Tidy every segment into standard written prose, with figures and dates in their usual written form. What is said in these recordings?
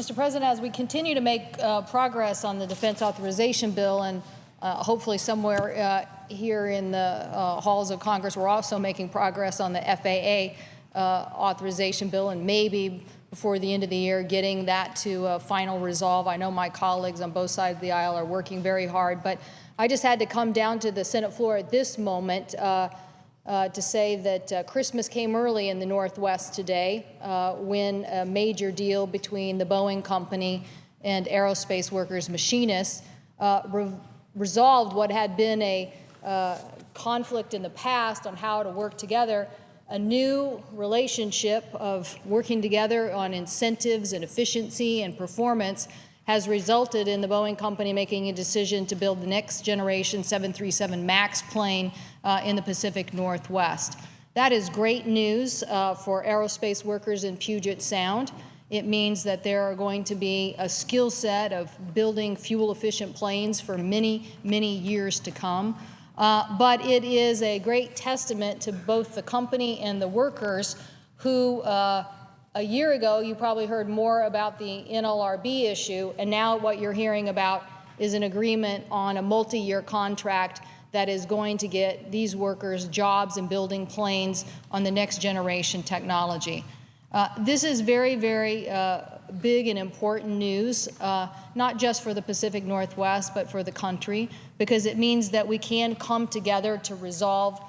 Mr. President, as we continue to make progress on the defense authorization bill, and hopefully somewhere here in the halls of Congress, we're also making progress on the FAA authorization bill, and maybe before the end of the year getting that to a final resolve. I know my colleagues on both sides of the aisle are working very hard, but I just had to come down to the Senate floor at this moment to say that Christmas came early in the Northwest today when a major deal between the Boeing company and aerospace workers, machinists, resolved what had been a conflict in the past on how to work together. A new relationship of working together on incentives and efficiency and performance has resulted in the Boeing company making a decision to build the next generation 737 MAX plane in the Pacific Northwest. That is great news for aerospace workers in Puget Sound. It means that there are going to be a skill set of building fuel-efficient planes for many, many years to come. But it is a great testament to both the company and the workers who, a year ago, you probably heard more about the NLRB issue, and now what you're hearing about is an agreement on a multi-year contract that is going to get these workers jobs in building planes on the next generation technology. This is very, very big and important news, not just for the Pacific Northwest, but for the country, because it means that we can come together to resolve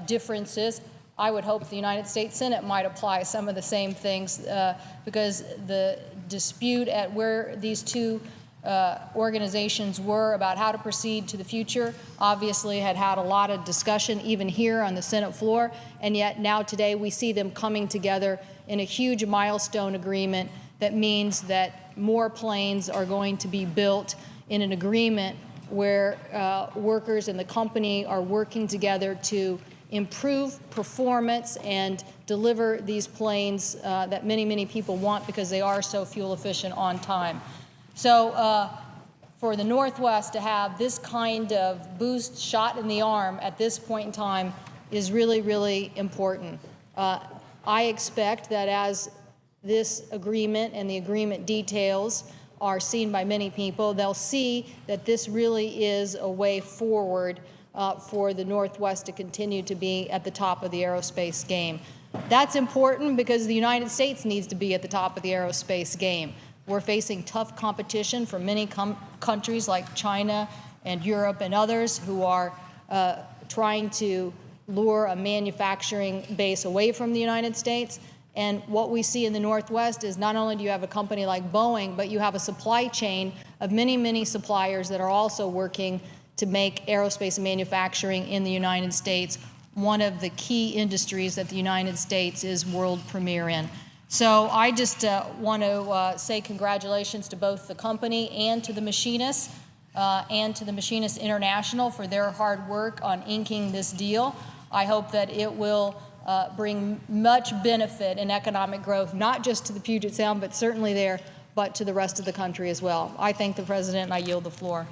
differences. I would hope the United States Senate might apply some of the same things because the dispute at where these two organizations were about how to proceed to the future obviously had a lot of discussion even here on the Senate floor, and yet now today we see them coming together in a huge milestone agreement that means that more planes are going to be built in an agreement where workers and the company are working together to improve performance and deliver these planes that many, many people want because they are so fuel efficient on time. So for the Northwest to have this kind of boost shot in the arm at this point in time is really, really important. I expect that as this agreement and the agreement details are seen by many people, they'll see that this really is a way forward for the Northwest to continue to be at the top of the aerospace game. That's important because the United States needs to be at the top of the aerospace game. We're facing tough competition from many countries like China and Europe and others who are trying to lure a manufacturing base away from the United States. And what we see in the Northwest is not only do you have a company like Boeing, but you have a supply chain of many, many suppliers that are also working to make aerospace manufacturing in the United States one of the key industries that the United States is world premier in. So I just want to say congratulations to both the company and to the Machinists and to the Machinists International for their hard work on inking this deal. I hope that it will bring much benefit and economic growth, not just to the Puget Sound, but certainly there, but to the rest of the country as well. I thank the President and I yield the floor.